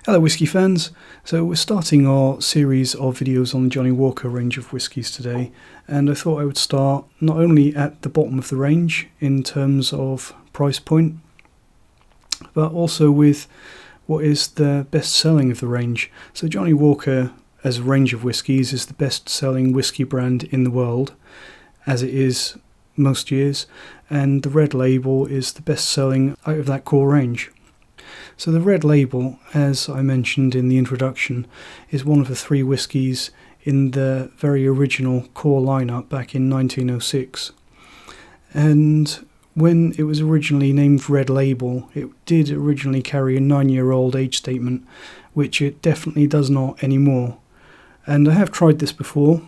Hello whisky fans, so we're starting our series of videos on the Johnnie Walker range of whiskies today, and I thought I would start not only at the bottom of the range in terms of price point, but also with what is the best selling of the range. So Johnnie Walker as a range of whiskies is the best selling whisky brand in the world, as it is most years, and the Red Label is the best selling out of that core range. So the Red Label, as I mentioned in the introduction, is one of the three whiskies in the very original core lineup back in 1906. And when it was originally named Red Label, it did originally carry a 9-year-old age statement, which it definitely does not anymore. And I have tried this before,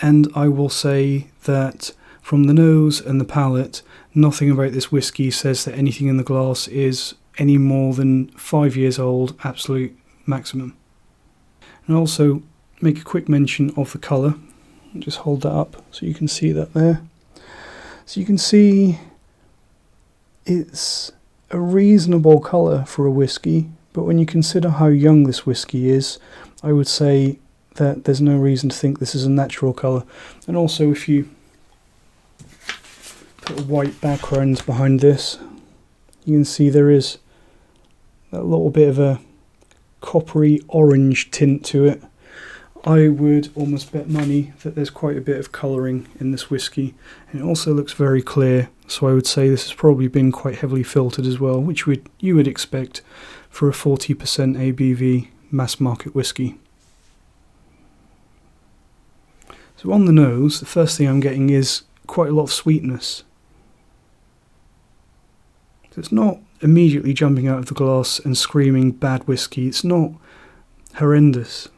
and I will say that from the nose and the palate, nothing about this whiskey says that anything in the glass is any more than 5 years old, absolute maximum. And also make a quick mention of the colour. Just hold that up so you can see that there. So you can see it's a reasonable colour for a whiskey, but when you consider how young this whiskey is, I would say that there's no reason to think this is a natural colour. And also if you put a white background behind this, you can see there is that little bit of a coppery orange tint to it. I would almost bet money that there's quite a bit of colouring in this whiskey, and it also looks very clear, so I would say this has probably been quite heavily filtered as well, which you would expect for a 40% ABV mass market whiskey. So on the nose, the first thing I'm getting is quite a lot of sweetness. So it's not immediately jumping out of the glass and screaming bad whiskey. It's not horrendous.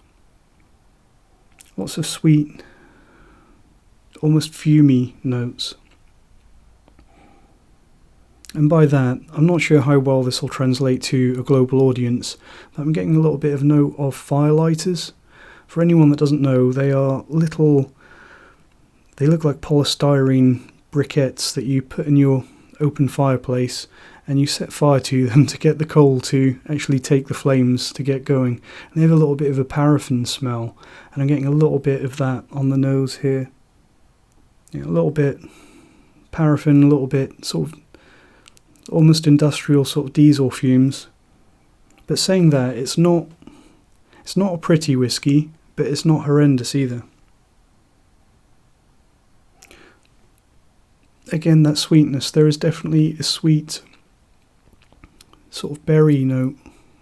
Lots of sweet, almost fumey notes. And by that, I'm not sure how well this will translate to a global audience, but I'm getting a little bit of note of firelighters. For anyone that doesn't know, they look like polystyrene briquettes that you put in your open fireplace, and you set fire to them to get the coal to actually take the flames to get going. And they have a little bit of a paraffin smell, and I'm getting a little bit of that on the nose here. A little bit paraffin, a little bit sort of almost industrial sort of diesel fumes. But saying that, it's not a pretty whiskey, but it's not horrendous either. Again, that sweetness, there is definitely a sweet sort of berry note,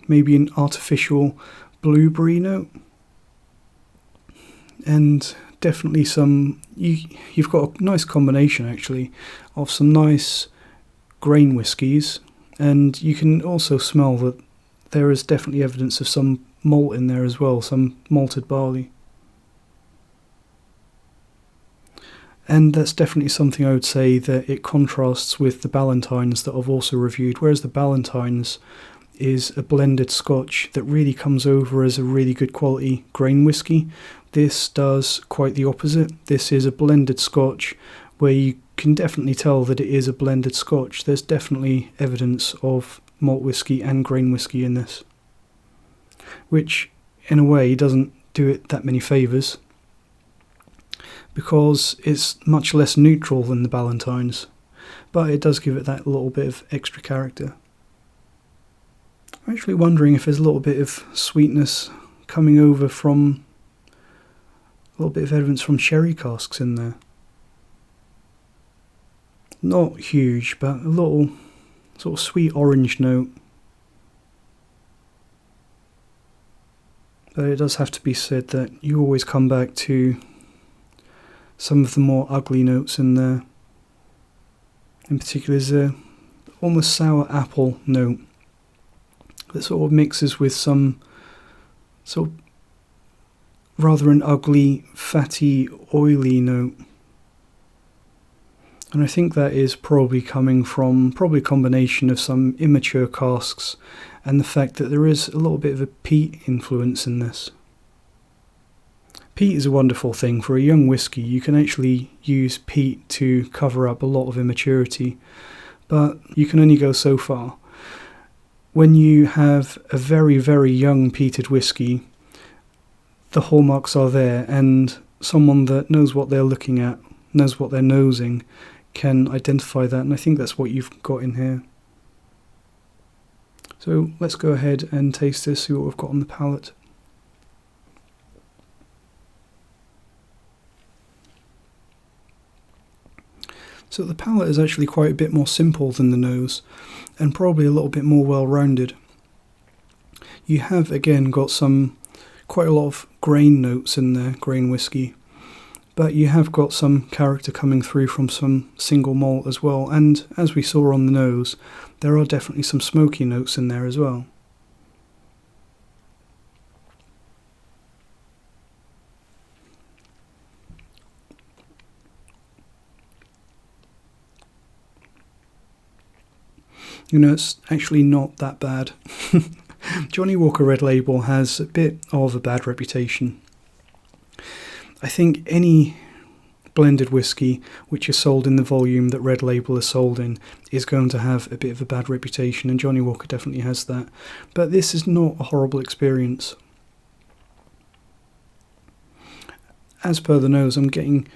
maybe an artificial blueberry note, and definitely you've got a nice combination actually of some nice grain whiskies, and you can also smell that there is definitely evidence of some malt in there as well, some malted barley. And that's definitely something I would say that it contrasts with the Ballantines that I've also reviewed, whereas the Ballantines is a blended Scotch that really comes over as a really good quality grain whiskey. This does quite the opposite. This is a blended Scotch where you can definitely tell that it is a blended Scotch. There's definitely evidence of malt whiskey and grain whiskey in this, which in a way doesn't do it that many favours, because it's much less neutral than the Ballantines, but it does give it that little bit of extra character. I'm actually wondering if there's a little bit of sweetness coming over from a little bit of evidence from sherry casks in there. Not huge, but a little sort of sweet orange note. But it does have to be said that you always come back to some of the more ugly notes in there. In particular, there's a almost sour apple note that sort of mixes with some sort of rather an ugly, fatty, oily note. And I think that is probably coming from a combination of some immature casks and the fact that there is a little bit of a peat influence in this. Peat is a wonderful thing. For a young whiskey, you can actually use peat to cover up a lot of immaturity. but you can only go so far. When you have a very, very young peated whiskey, the hallmarks are there, and someone that knows what they're looking at, knows what they're nosing, can identify that, and I think that's what you've got in here. So let's go ahead and taste this, see what we've got on the palate. So the palate is actually quite a bit more simple than the nose, and probably a little bit more well-rounded. You have again got quite a lot of grain notes in there, grain whiskey, but you have got some character coming through from some single malt as well, and as we saw on the nose, there are definitely some smoky notes in there as well. You know, it's actually not that bad. Johnnie Walker Red Label has a bit of a bad reputation. I think any blended whiskey which is sold in the volume that Red Label is sold in is going to have a bit of a bad reputation, and Johnnie Walker definitely has that. But this is not a horrible experience. As per the nose, I'm getting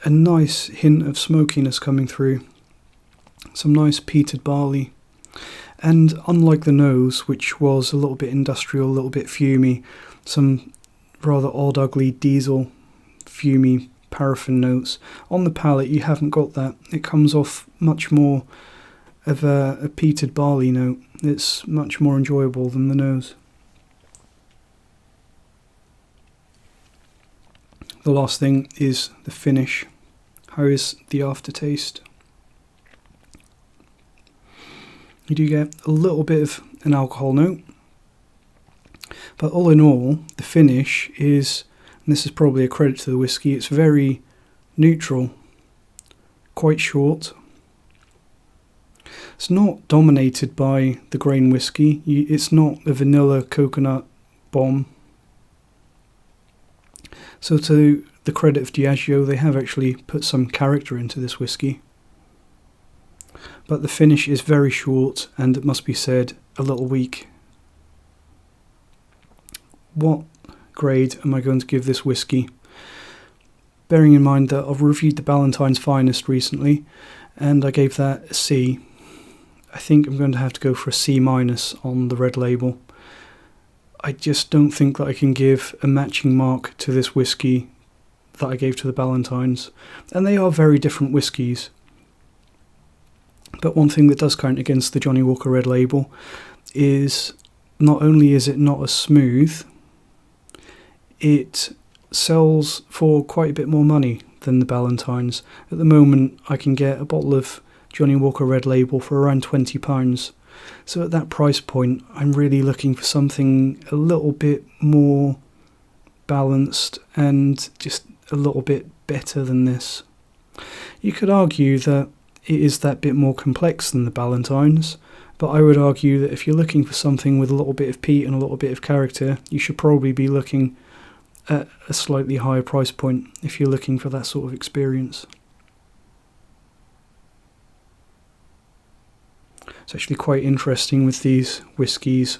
a nice hint of smokiness coming through. Some nice peated barley. And unlike the nose, which was a little bit industrial, a little bit fumy, some rather odd, ugly diesel, fumy, paraffin notes, on the palate you haven't got that. It comes off much more of a peated barley note. It's much more enjoyable than the nose. The last thing is the finish. How is the aftertaste? You do get a little bit of an alcohol note, but all in all, the finish is, and this is probably a credit to the whiskey, it's very neutral, quite short. It's not dominated by the grain whiskey. It's not a vanilla coconut bomb. So to the credit of Diageo, they have actually put some character into this whiskey. But the finish is very short, and it must be said, a little weak. What grade am I going to give this whiskey? Bearing in mind that I've reviewed the Ballantine's Finest recently, and I gave that a C. I think I'm going to have to go for a C- on the Red Label. I just don't think that I can give a matching mark to this whiskey that I gave to the Ballantine's, and they are very different whiskies. But one thing that does count against the Johnnie Walker Red Label is not only is it not as smooth, it sells for quite a bit more money than the Ballantine's. At the moment I can get a bottle of Johnnie Walker Red Label for around £20. So at that price point I'm really looking for something a little bit more balanced and just a little bit better than this. You could argue that it is that bit more complex than the Ballantine's, but I would argue that if you're looking for something with a little bit of peat and a little bit of character, you should probably be looking at a slightly higher price point if you're looking for that sort of experience. It's actually quite interesting with these whiskies.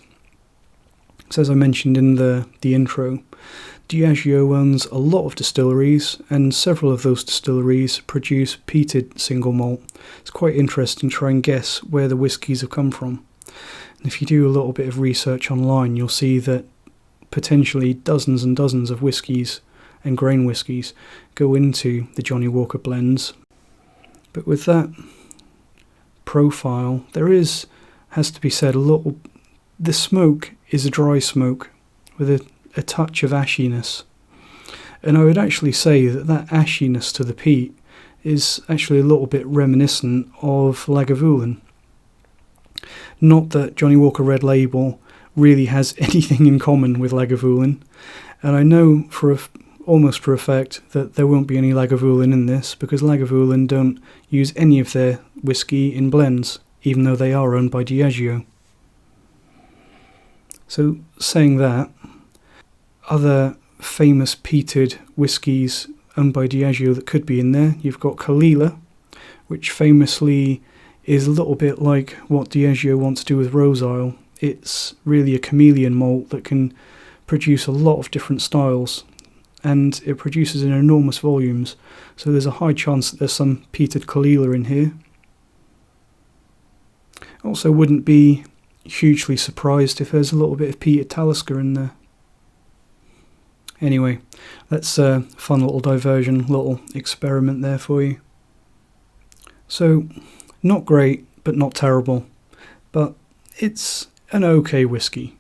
So as I mentioned in the intro, Diageo owns a lot of distilleries, and several of those distilleries produce peated single malt. It's quite interesting to try and guess where the whiskies have come from. And if you do a little bit of research online, you'll see that potentially dozens and dozens of whiskies and grain whiskies go into the Johnnie Walker blends. But with that profile, has to be said, the smoke is a dry smoke with a touch of ashiness, and I would actually say that ashiness to the peat is actually a little bit reminiscent of Lagavulin. Not that Johnnie Walker Red Label really has anything in common with Lagavulin, and I know almost for a fact that there won't be any Lagavulin in this, because Lagavulin don't use any of their whiskey in blends, even though they are owned by Diageo. So saying that, other famous peated whiskies owned by Diageo that could be in there, you've got Kalila, which famously is a little bit like what Diageo wants to do with rose isle. It's really a chameleon malt that can produce a lot of different styles, and it produces in enormous volumes, so there's a high chance that there's some peated Kalila in here. Also wouldn't be hugely surprised if there's a little bit of peated Talisker in there. Anyway, that's a fun little diversion, little experiment there for you. So, not great, but not terrible. But it's an okay whiskey.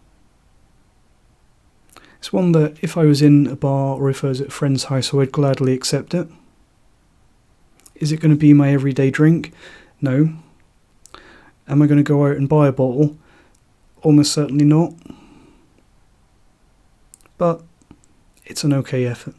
It's one that if I was in a bar or if I was at a friend's house, I would gladly accept it. Is it going to be my everyday drink? No. Am I going to go out and buy a bottle? Almost certainly not. But it's an okay effort.